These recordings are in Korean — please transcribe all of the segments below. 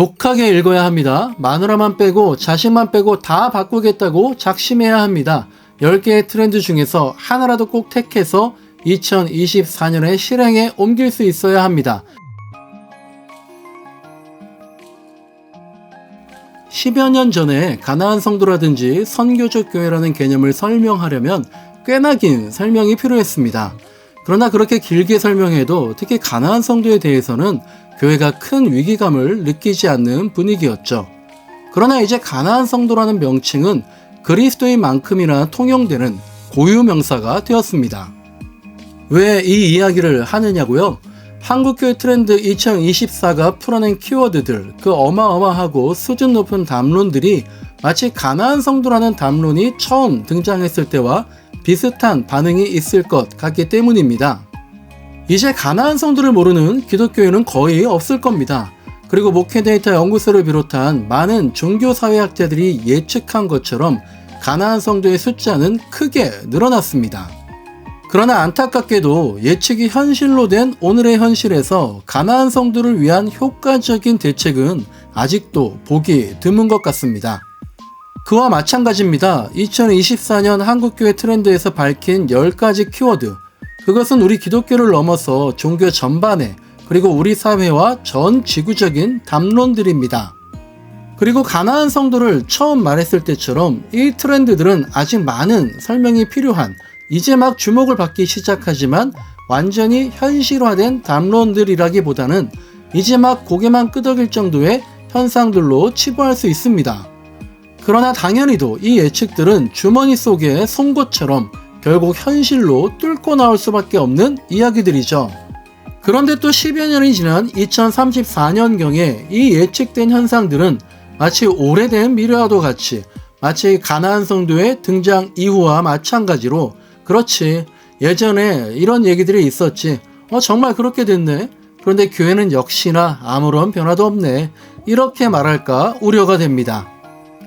독하게 읽어야 합니다. 마누라만 빼고 자식만 빼고 다 바꾸겠다고 작심해야 합니다. 10개의 트렌드 중에서 하나라도 꼭 택해서 2024년에 실행에 옮길 수 있어야 합니다. 10여 년 전에 가나안 성도라든지 선교적 교회라는 개념을 설명하려면 꽤나 긴 설명이 필요했습니다. 그러나 그렇게 길게 설명해도 특히 가나안 성도에 대해서는 교회가 큰 위기감을 느끼지 않는 분위기였죠. 그러나 이제 가나안 성도라는 명칭은 그리스도인만큼이나 통용되는 고유 명사가 되었습니다. 왜 이 이야기를 하느냐고요? 한국교회 트렌드 2024가 풀어낸 키워드들, 그 어마어마하고 수준 높은 담론들이 마치 가나안 성도라는 담론이 처음 등장했을 때와 비슷한 반응이 있을 것 같기 때문입니다. 이제 가나안 성도를 모르는 기독교인은 거의 없을 겁니다. 그리고 목회데이터 연구소를 비롯한 많은 종교사회학자들이 예측한 것처럼 가나안 성도의 숫자는 크게 늘어났습니다. 그러나 안타깝게도 예측이 현실로 된 오늘의 현실에서 가나안 성도를 위한 효과적인 대책은 아직도 보기 드문 것 같습니다. 그와 마찬가지입니다. 2024년 한국교회 트렌드에서 밝힌 10가지 키워드, 그것은 우리 기독교를 넘어서 종교 전반에 그리고 우리 사회와 전 지구적인 담론들입니다. 그리고 가나안 성도를 처음 말했을 때처럼 이 트렌드들은 아직 많은 설명이 필요한, 이제 막 주목을 받기 시작하지만 완전히 현실화된 담론들이라기보다는 이제 막 고개만 끄덕일 정도의 현상들로 치부할 수 있습니다. 그러나 당연히도 이 예측들은 주머니 속의 송곳처럼 결국 현실로 뚫고 나올 수밖에 없는 이야기들이죠. 그런데 또 10여 년이 지난 2034년경에 이 예측된 현상들은 마치 오래된 미래와도 같이, 마치 가나안 성도의 등장 이후와 마찬가지로 그렇지, 예전에 이런 얘기들이 있었지, 정말 그렇게 됐네, 그런데 교회는 역시나 아무런 변화도 없네, 이렇게 말할까 우려가 됩니다.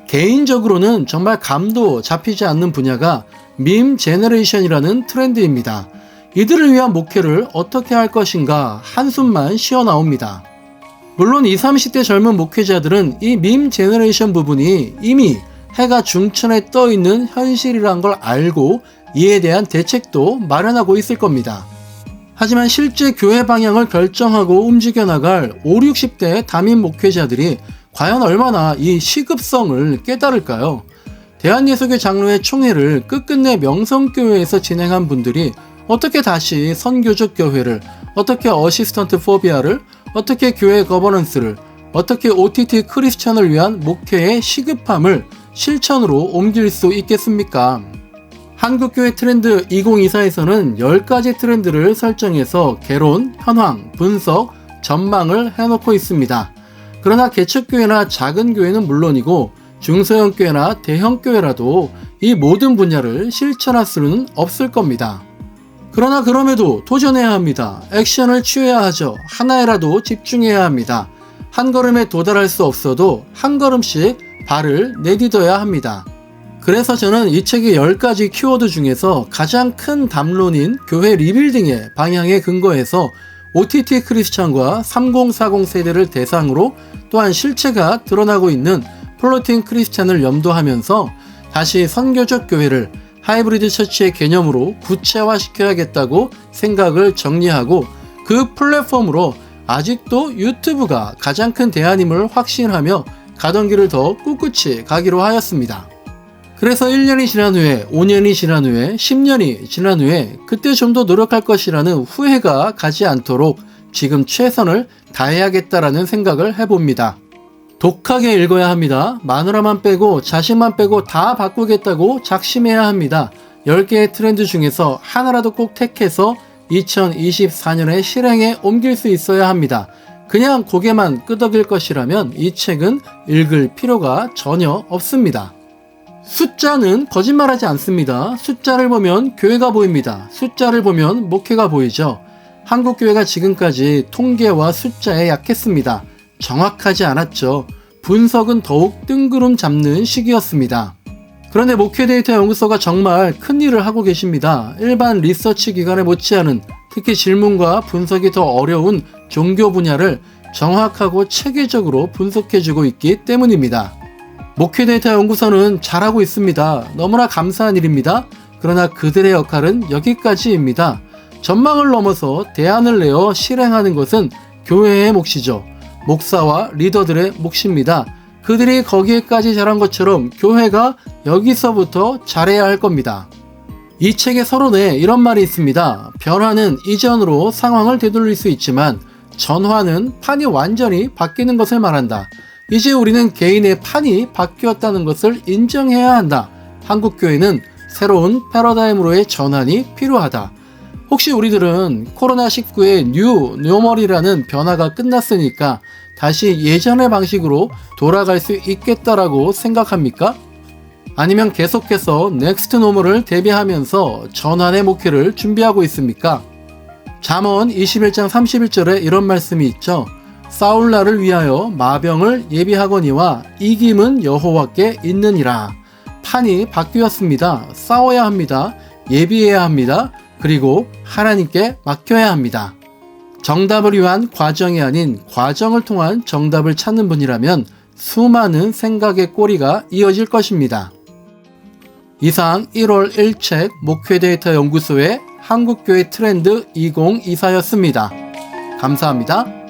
개인적으로는 정말 감도 잡히지 않는 분야가 밈 제너레이션이라는 트렌드입니다. 이들을 위한 목회를 어떻게 할 것인가 한숨만 쉬어 나옵니다. 물론 20, 30대 젊은 목회자들은 이 밈 제너레이션 부분이 이미 해가 중천에 떠 있는 현실이란 걸 알고 이에 대한 대책도 마련하고 있을 겁니다. 하지만 실제 교회 방향을 결정하고 움직여 나갈 5, 60대 담임 목회자들이 과연 얼마나 이 시급성을 깨달을까요? 대한예수교 장로회 총회를 끝끝내 명성교회에서 진행한 분들이 어떻게 다시 선교적 교회를, 어떻게 어시스턴트 포비아를, 어떻게 교회 거버넌스를, 어떻게 OTT 크리스천을 위한 목회의 시급함을 실천으로 옮길 수 있겠습니까? 한국교회 트렌드 2024에서는 10가지 트렌드를 설정해서 개론, 현황, 분석, 전망을 해놓고 있습니다. 그러나 개척교회나 작은 교회는 물론이고 중소형 교회나 대형 교회라도 이 모든 분야를 실천할 수는 없을 겁니다. 그러나 그럼에도 도전해야 합니다. 액션을 취해야 하죠. 하나에라도 집중해야 합니다. 한 걸음에 도달할 수 없어도 한 걸음씩 발을 내딛어야 합니다. 그래서 저는 이 책의 10가지 키워드 중에서 가장 큰 담론인 교회 리빌딩의 방향에 근거해서 OTT 크리스천과 3040 세대를 대상으로 또한 실체가 드러나고 있는 플로팅 크리스천을 염두하면서 다시 선교적 교회를 하이브리드 처치의 개념으로 구체화시켜야겠다고 생각을 정리하고 그 플랫폼으로 아직도 유튜브가 가장 큰 대안임을 확신하며 가던 길을 더 꿋꿋이 가기로 하였습니다. 그래서 1년이 지난 후에, 5년이 지난 후에, 10년이 지난 후에 그때 좀 더 노력할 것이라는 후회가 가지 않도록 지금 최선을 다해야겠다라는 생각을 해봅니다. 독하게 읽어야 합니다. 마누라만 빼고 자식만 빼고 다 바꾸겠다고 작심해야 합니다. 10개의 트렌드 중에서 하나라도 꼭 택해서 2024년에 실행에 옮길 수 있어야 합니다. 그냥 고개만 끄덕일 것이라면 이 책은 읽을 필요가 전혀 없습니다. 숫자는 거짓말하지 않습니다. 숫자를 보면 교회가 보입니다. 숫자를 보면 목회가 보이죠. 한국교회가 지금까지 통계와 숫자에 약했습니다. 정확하지 않았죠. 분석은 더욱 뜬구름 잡는 시기였습니다. 그런데 목회데이터 연구소가 정말 큰일을 하고 계십니다. 일반 리서치 기관에 못지않은, 특히 질문과 분석이 더 어려운 종교 분야를 정확하고 체계적으로 분석해주고 있기 때문입니다. 목회 데이터 연구소는 잘하고 있습니다. 너무나 감사한 일입니다. 그러나 그들의 역할은 여기까지입니다. 전망을 넘어서 대안을 내어 실행하는 것은 교회의 몫이죠. 목사와 리더들의 몫입니다. 그들이 거기에까지 잘한 것처럼 교회가 여기서부터 잘해야 할 겁니다. 이 책의 서론에 이런 말이 있습니다. 변화는 이전으로 상황을 되돌릴 수 있지만 전환은 판이 완전히 바뀌는 것을 말한다. 이제 우리는 개인의 판이 바뀌었다는 것을 인정해야 한다. 한국교회는 새로운 패러다임으로의 전환이 필요하다. 혹시 우리들은 코로나19의 뉴 노멀이라는 변화가 끝났으니까 다시 예전의 방식으로 돌아갈 수 있겠다라고 생각합니까? 아니면 계속해서 넥스트 노멀을 대비하면서 전환의 목회를 준비하고 있습니까? 잠언 21장 31절에 이런 말씀이 있죠. 싸울날을 위하여 마병을 예비하거니와 이김은 여호와께 있느니라. 판이 바뀌었습니다. 싸워야 합니다. 예비해야 합니다. 그리고 하나님께 맡겨야 합니다. 정답을 위한 과정이 아닌 과정을 통한 정답을 찾는 분이라면 수많은 생각의 꼬리가 이어질 것입니다. 이상 1월 1책 목회 데이터 연구소의 한국교회 트렌드 2024였습니다. 감사합니다.